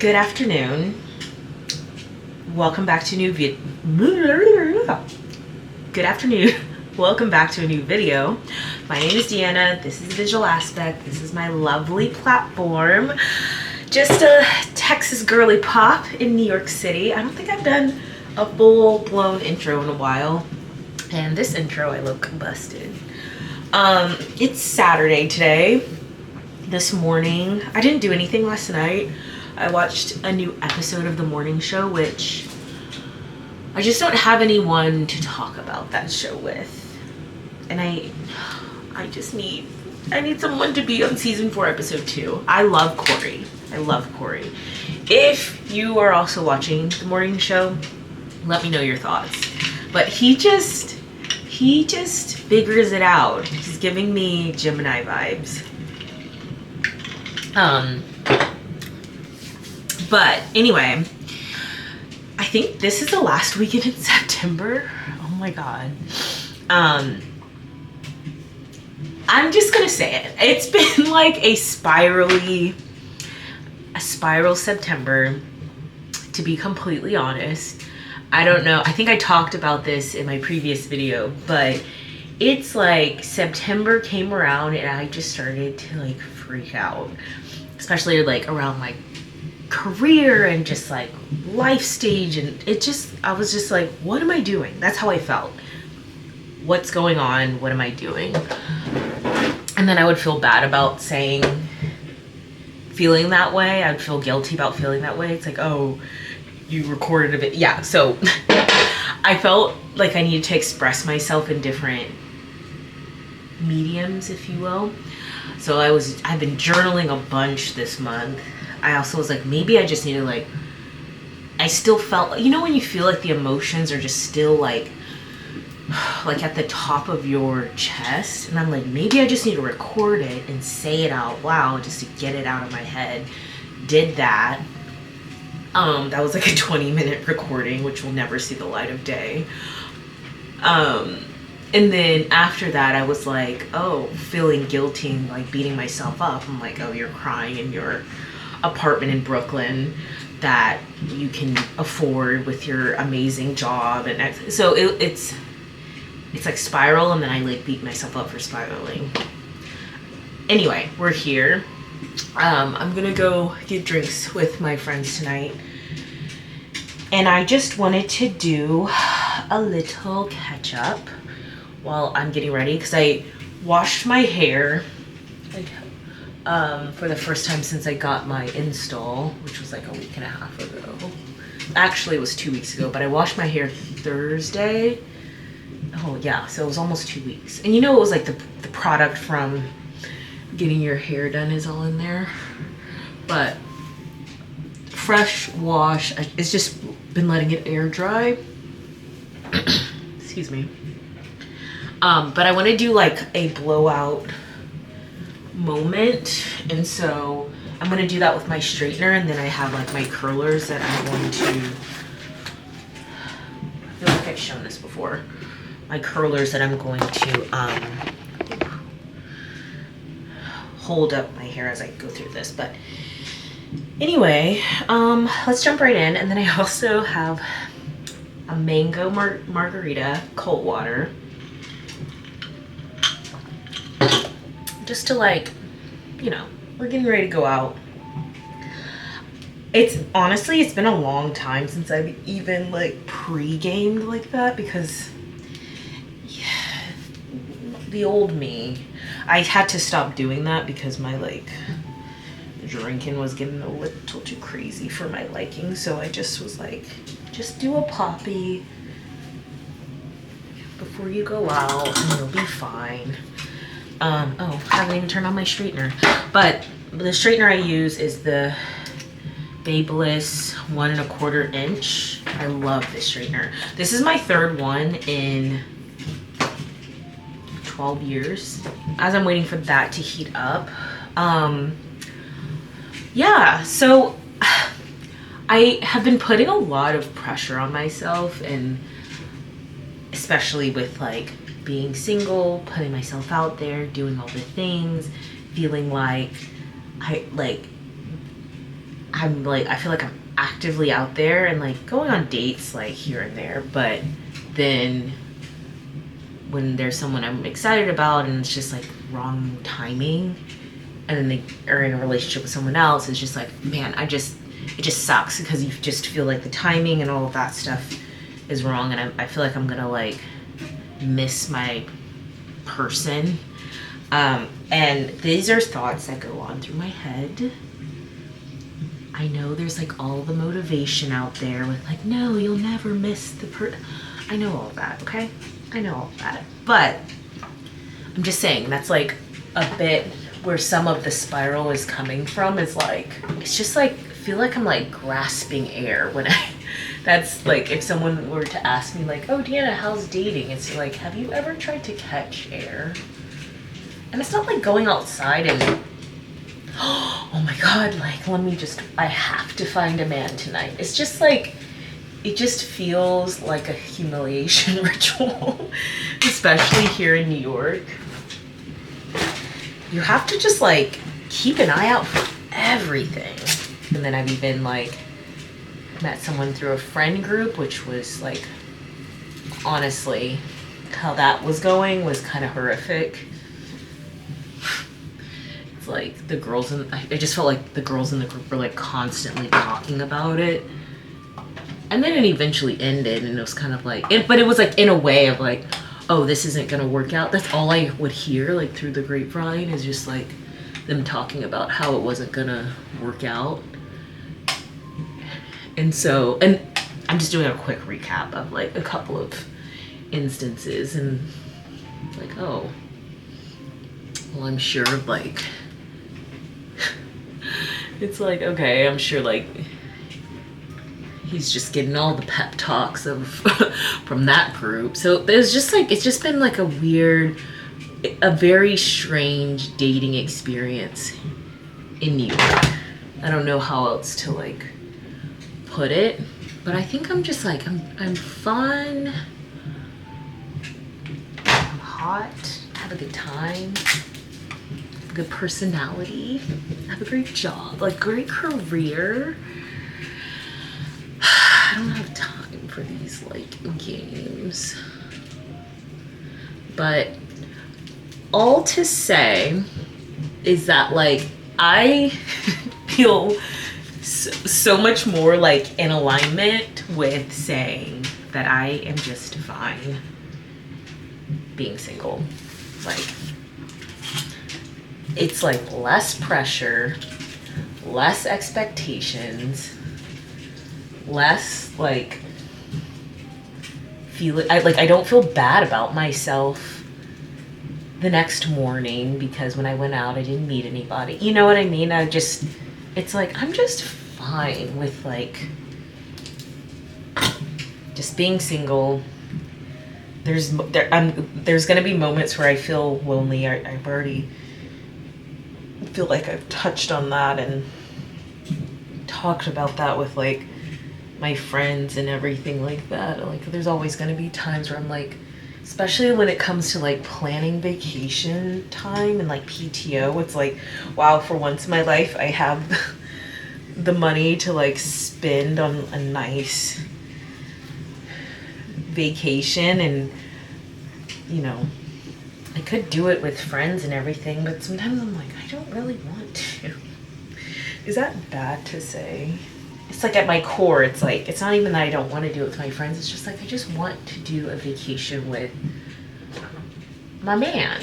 Good afternoon. Welcome back to a new video. Good afternoon. Welcome back to a new video. My name is Deanna. This is Visual Aspect. This is my lovely platform. Just a Texas girly pop in New York City. I don't think I've done a full-blown intro in a while. And this intro, I look busted. It's Saturday today. This morning, I didn't do anything last night. I watched a new episode of The Morning Show, which I just don't have anyone to talk about that show with. And I need someone to be on season 4, episode 2. I love Corey. If you are also watching The Morning Show, let me know your thoughts. But he just figures it out. He's giving me Gemini vibes. But anyway, I think this is the last weekend in September. Oh my God. I'm just gonna say it. It's been like a spiral September, to be completely honest. I don't know. I think I talked about this in my previous video, but it's like September came around and I just started to like freak out, especially like around my career and just like life stage. And I was just like, what am I doing? That's how I felt. What's going on? What am I doing? And then I would feel bad about feeling that way. I'd feel guilty about feeling that way. It's like, oh, you recorded a bit. Yeah. So I felt like I needed to express myself in different mediums, if you will. So I've been journaling a bunch this month. I also was like, maybe I just need to I still felt, you know when you feel like the emotions are just still like at the top of your chest? And I'm like, maybe I just need to record it and say it out loud just to get it out of my head. Did that. That was like a 20-minute recording, which will never see the light of day. And then after that, I was like, oh, feeling guilty and like beating myself up. I'm like, oh, you're crying in your apartment in Brooklyn that you can afford with your amazing job. And so it's like spiral, and then I like beat myself up for spiraling. Anyway, we're here. I'm gonna go get drinks with my friends tonight. And I just wanted to do a little catch up while I'm getting ready, because I washed my hair for the first time since I got my install, which was like a week and a half ago. Actually, it was 2 weeks ago, but I washed my hair Thursday. Oh yeah, so it was almost 2 weeks. And you know, it was like the product from getting your hair done is all in there. But fresh wash, it's just been letting it air dry. Excuse me. But I want to do like a blowout moment, and so I'm going to do that with my straightener, and then I have like my curlers that I'm going to, I feel like I've shown this before, my curlers that I'm going to hold up my hair as I go through this. But anyway, let's jump right in. And then I also have a mango margarita, cold water, just to like, you know, we're getting ready to go out. It's been a long time since I've even like pre-gamed like that, because yeah, the old me, I had to stop doing that because my like drinking was getting a little too crazy for my liking. So I just was like, just do a poppy before you go out and you'll be fine. Oh, I haven't even turned on my straightener. But the straightener I use is the Babyliss 1 1/4 inch. I love this straightener. This is my third one in 12 years. As I'm waiting for that to heat up. Yeah, so I have been putting a lot of pressure on myself, and especially with like being single, putting myself out there, doing all the things, feeling like I I'm like, I feel like I'm actively out there and like going on dates like here and there, but then when there's someone I'm excited about and it's just like wrong timing, and then they are in a relationship with someone else, it's just like, man, it just sucks because you just feel like the timing and all of that stuff is wrong, and I feel like I'm gonna like miss my person. And these are thoughts that go on through my head. I know there's like all the motivation out there with like, no, you'll never miss the I know all of that, okay? I know all of that. But I'm just saying that's like a bit where some of the spiral is coming from, is like, it's just like, I feel like I'm like grasping air when that's like, if someone were to ask me like, oh, Deanna, how's dating? It's like, have you ever tried to catch air? And it's not like going outside and, oh my God, like, I have to find a man tonight. It's just like, it just feels like a humiliation ritual, especially here in New York. You have to just like keep an eye out for everything. And then I've even like met someone through a friend group, which was like, honestly, how that was going was kind of horrific. It's like I just felt like the girls in the group were like constantly talking about it. And then it eventually ended, and it was kind of like, but it was like in a way of like, oh, this isn't gonna work out. That's all I would hear like through the grapevine, is just like them talking about how it wasn't gonna work out. And so, and I'm just doing a quick recap of like a couple of instances, and like, oh, well, I'm sure like, it's like, okay, I'm sure like he's just getting all the pep talks of from that group. So there's just like, it's just been like a very strange dating experience in New York. I don't know how else to like put it, but I think I'm just like, I'm fun, I'm hot, I have a good time, I have a good personality, I have a great job, like great career. I don't have time for these like games. But all to say is that like I feel so much more like in alignment with saying that I am just fine being single. Like, it's like less pressure, less expectations, less like I don't feel bad about myself the next morning because when I went out I didn't meet anybody. You know what I mean? It's like I'm just fine with like just being single. There's gonna be moments where I feel lonely. I've already feel like I've touched on that and talked about that with like my friends and everything like that. Like there's always going to be times where I'm like, especially when it comes to like planning vacation time and like PTO, it's like, wow, for once in my life I have the money to like spend on a nice vacation. And you know, I could do it with friends and everything, but sometimes I'm like, I don't really want to. Is that bad to say? It's like at my core, it's like, it's not even that I don't want to do it with my friends. It's just like, I just want to do a vacation with my man.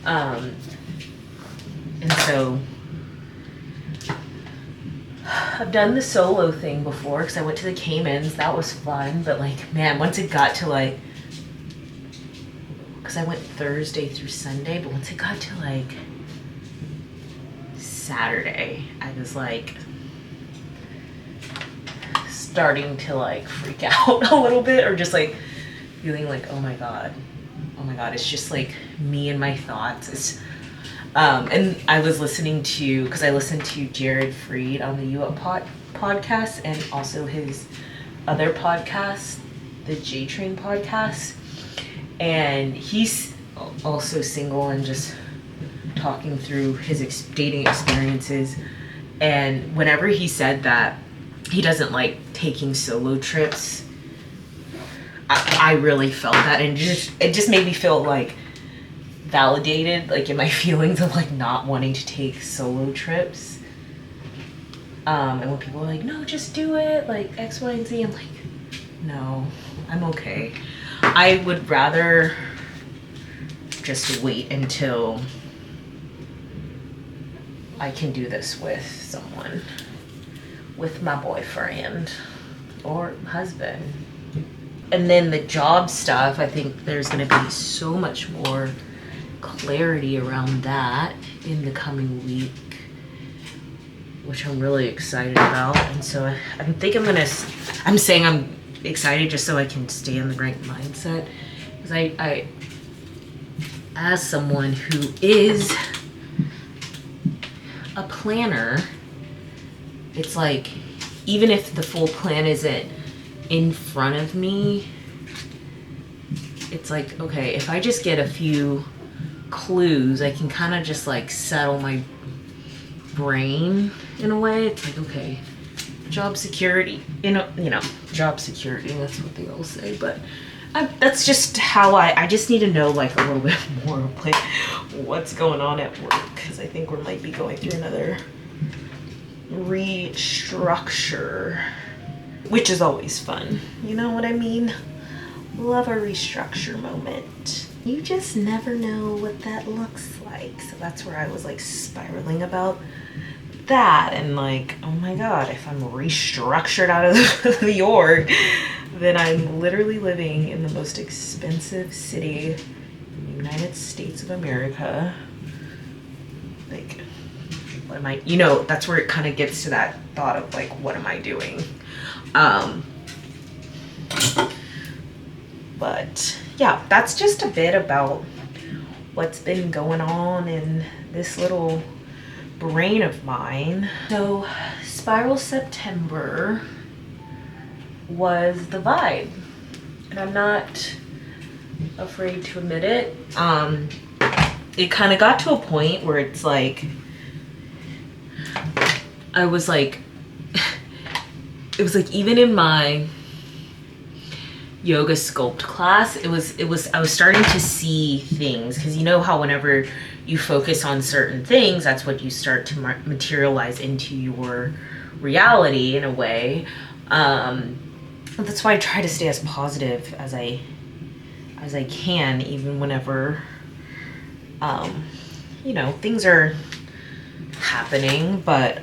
And so I've done the solo thing before because I went to the Caymans. That was fun. But like, man, once it got to like, because I went Thursday through Sunday, but once it got to like Saturday, I was like starting to like freak out a little bit, or just like feeling like, oh my god, it's just like me and my thoughts. And I was listening to, because I listened to Jared Freed on the U Up podcast, and also his other podcast, the J Train podcast, and he's also single and just talking through his dating experiences. And whenever he said that he doesn't like taking solo trips, I really felt that, and it just made me feel like validated, like in my feelings of like not wanting to take solo trips. And when people are like, no, just do it, like X, Y, and Z, I'm like, no, I'm okay. I would rather just wait until I can do this with someone, with my boyfriend or husband. And then the job stuff, I think there's going to be so much more clarity around that in the coming week, which I'm really excited about. And so I'm saying I'm excited just so I can stay in the right mindset. Because I as someone who is a planner, it's like, even if the full plan isn't in front of me, it's like, okay, if I just get a few clues, I can kind of just like settle my brain in a way. It's like, okay, job security, job security, that's what they all say. But that's just how I just need to know like a little bit more of like what's going on at work, because I think we might be going through another restructure, which is always fun. You know what I mean? Love a restructure moment. You just never know what that looks like. So that's where I was like spiraling about that, and like, oh my God, if I'm restructured out of the org, then I'm literally living in the most expensive city in the United States of America. Like, what am I, that's where it kind of gets to that thought of like, what am I doing? But yeah, that's just a bit about what's been going on in this little brain of mine. So Spiral September was the vibe, and I'm not afraid to admit it. It kind of got to a point where it's like, I was like, it was like, even in my yoga sculpt class, I was starting to see things, because you know how whenever you focus on certain things, that's what you start to materialize into your reality in a way. That's why I try to stay as positive as I can, even whenever things are happening, but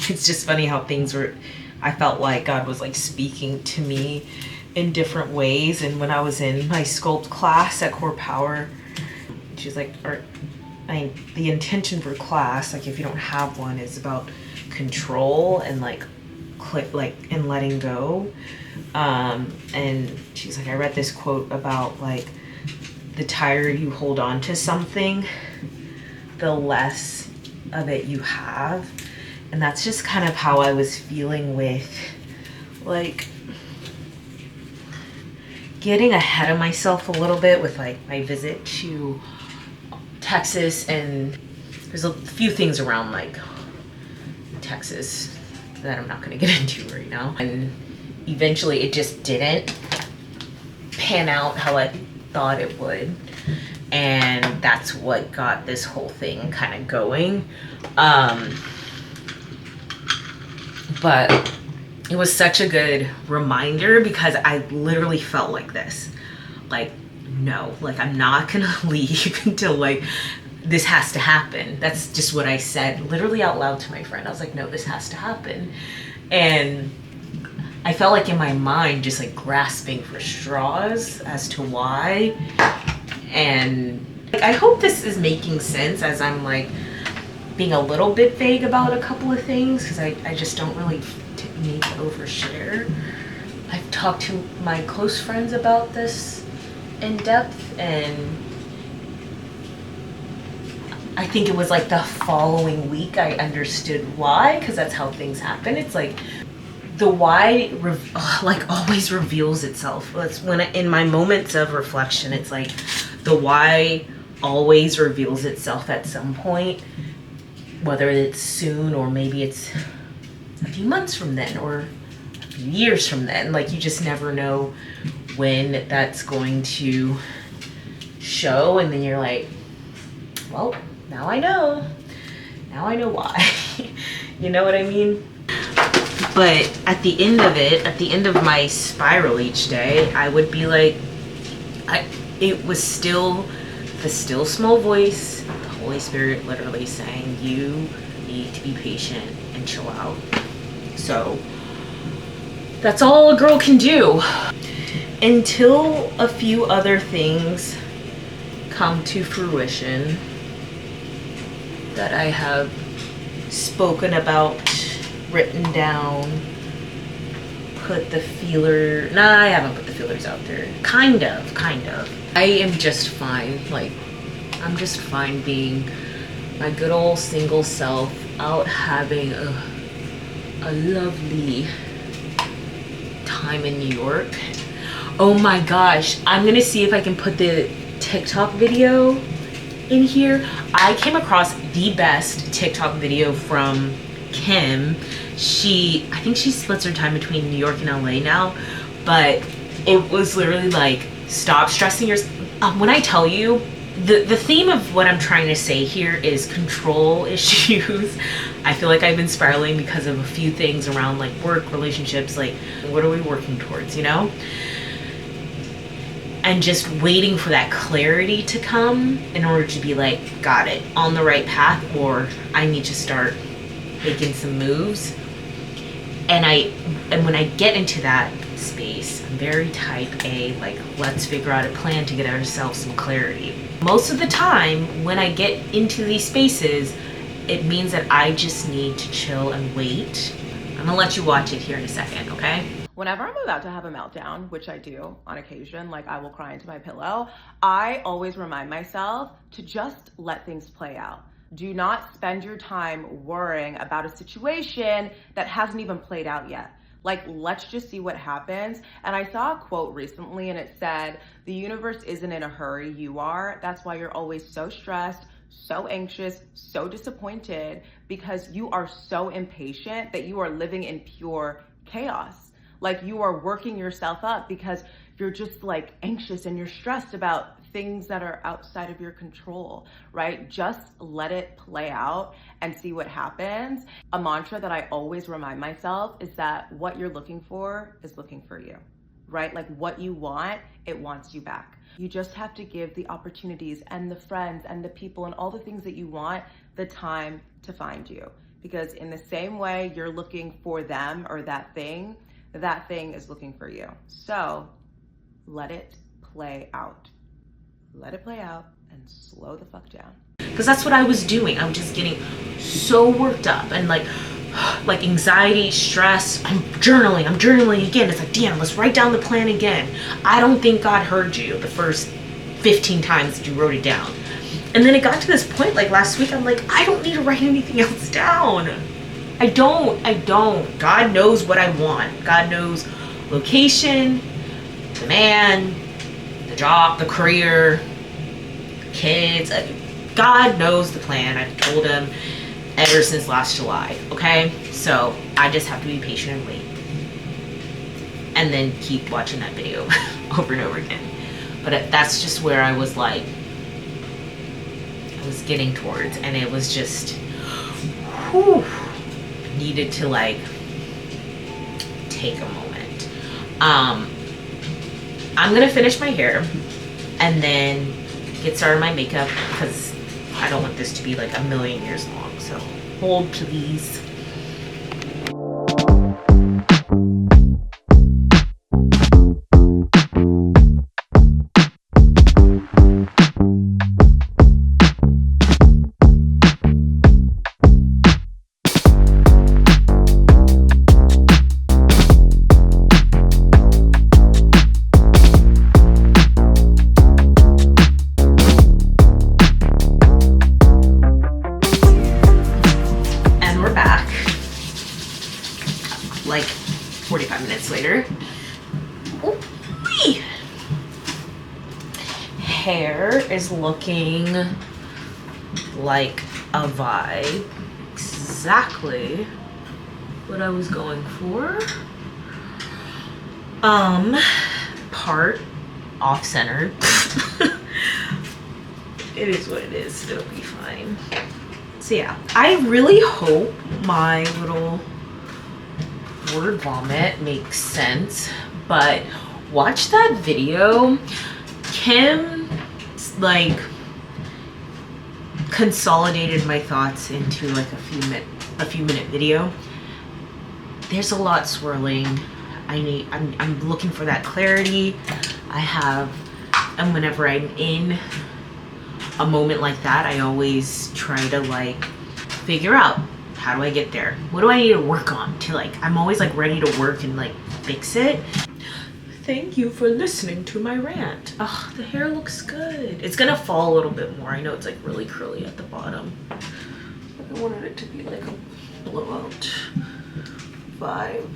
it's just funny how I felt like God was like speaking to me in different ways. And when I was in my sculpt class at Core Power, she's like, the intention for class, like if you don't have one, is about control and like and letting go. And she's like, I read this quote about like, the tighter you hold on to something, the less of it you have. And that's just kind of how I was feeling with like getting ahead of myself a little bit with like my visit to Texas. And there's a few things around like Texas that I'm not going to get into right now. And eventually it just didn't pan out how I thought it would. And that's what got this whole thing kind of going. But it was such a good reminder, because I literally felt like this. Like, no, like I'm not gonna leave until like this has to happen. That's just what I said literally out loud to my friend. I was like, no, this has to happen. And I felt like in my mind just like grasping for straws as to why. And like, I hope this is making sense as I'm like being a little bit vague about a couple of things, because I just don't really need to overshare. I've talked to my close friends about this in depth, and I think it was like the following week I understood why, because that's how things happen. It's like the why like always reveals itself. That's when in my moments of reflection, it's like the why always reveals itself at some point, whether it's soon or maybe it's a few months from then or a few years from then. Like, you just never know when that's going to show, and then you're like, well, now I know why. You know what I mean? But at the end of it, at the end of my spiral each day, I would be like, it was still the still small voice, the Holy Spirit literally saying, you need to be patient and chill out. So that's all a girl can do until a few other things come to fruition that I have spoken about, written down, put the feeler, nah, I haven't put the feelers out there. Kind of. I am just fine. Like, I'm just fine being my good old single self, out having a lovely time in New York. Oh my gosh, I'm gonna see if I can put the TikTok video in here. I came across the best TikTok video from Kim. I think she splits her time between New York and LA now, but it was literally like, stop stressing yourself. When I tell you, the theme of what I'm trying to say here is control issues. I feel like I've been spiraling because of a few things around like work, relationships, like what are we working towards, you know? And just waiting for that clarity to come in order to be like, got it, on the right path, or I need to start making some moves. And when I get into that space, I'm very type A, like, let's figure out a plan to get ourselves some clarity. Most of the time, when I get into these spaces, it means that I just need to chill and wait. I'm gonna let you watch it here in a second, okay? Whenever I'm about to have a meltdown, which I do on occasion, like I will cry into my pillow, I always remind myself to just let things play out. Do not spend your time worrying about a situation that hasn't even played out yet. Like, let's just see what happens. And I saw a quote recently and it said, the universe isn't in a hurry, you are. That's why you're always so stressed, so anxious, so disappointed, because you are so impatient that you are living in pure chaos. Like, you are working yourself up because you're just like anxious and you're stressed about things that are outside of your control, right? Just let it play out and see what happens. A mantra that I always remind myself is that what you're looking for is looking for you, right? Like, what you want, it wants you back. You just have to give the opportunities and the friends and the people and all the things that you want the time to find you. Because in the same way you're looking for them or that thing is looking for you. So let it play out. Let it play out and slow the fuck down. Because that's what I was doing. I was just getting so worked up and like anxiety, stress. I'm journaling again. It's like, damn, let's write down the plan again. I don't think God heard you the first 15 times that you wrote it down. And then it got to this point, like last week, I'm like, I don't need to write anything else down. I don't. God knows what I want. God knows location, the man, the job, the career, the kids. God knows the plan. I've told him ever since last July, okay? So I just have to be patient and wait. And then keep watching that video over and over again. But that's just where I was like, I was getting towards, and it was just, whew, needed to like take a moment. I'm gonna finish my hair and then get started on my makeup because I don't want this to be like a million years long. So hold please. Like 45 minutes later. Ooh-wee. hair is looking like a vibe. Exactly what I was going for. Part off-centered. It is what it is. It'll be fine. So yeah, I really hope my little word vomit makes sense, but watch that video. Kim like consolidated my thoughts into like a few minute video. There's a lot swirling. I'm looking for that clarity. And whenever I'm in a moment like that, I always try to like figure out, how do I get there? What do I need to work on to like, I'm always like ready to work and like fix it. Thank you for listening to my rant. Oh, the hair looks good. It's gonna fall a little bit more. I know it's like really curly at the bottom. I wanted it to be like a blowout vibe.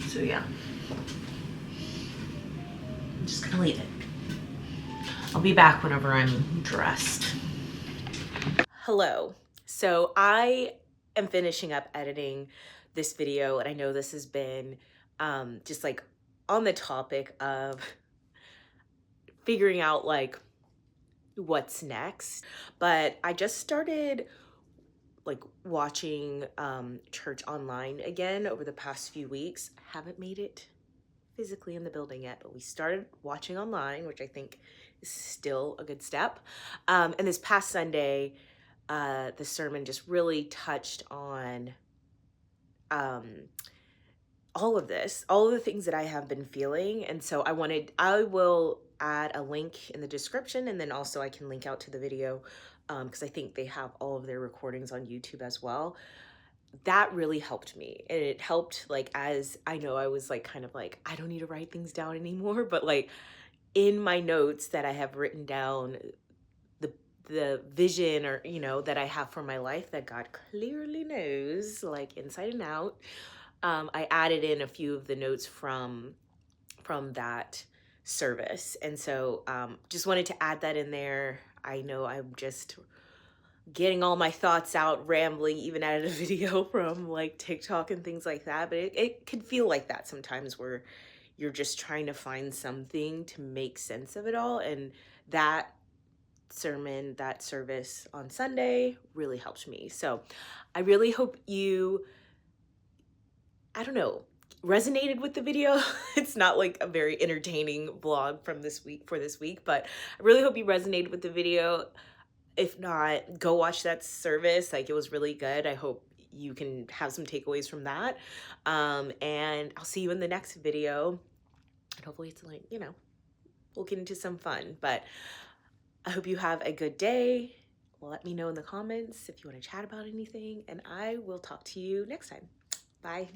So yeah, I'm just gonna leave it. I'll be back whenever I'm dressed. Hello. So I am finishing up editing this video, and I know this has been just like on the topic of figuring out like what's next. But I just started like watching church online again over the past few weeks. Haven't made it physically in the building yet, but we started watching online, which I think is still a good step. And this past Sunday, the sermon just really touched on all of the things that I have been feeling. And so I will add a link in the description, and then also I can link out to the video because I think they have all of their recordings on YouTube as well. That really helped me, and it helped like, as I know I was like kind of like, I don't need to write things down anymore, but like in my notes that I have written down the vision, or you know, that I have for my life that God clearly knows like inside and out. I added in a few of the notes from that service, and so just wanted to add that in there. I know I'm just getting all my thoughts out, rambling, even added a video from like TikTok and things like that, but it could feel like that sometimes, where you're just trying to find something to make sense of it all. And that sermon, that service on Sunday really helped me. So I really hope you, I don't know, resonated with the video. It's not like a very entertaining vlog from this week but I really hope you resonated with the video. If not, go watch that service. Like, it was really good. I hope you can have some takeaways from that. And I'll see you in the next video. And hopefully it's like, you know, we'll get into some fun. But I hope you have a good day. Let me know in the comments if you want to chat about anything. And I will talk to you next time. Bye.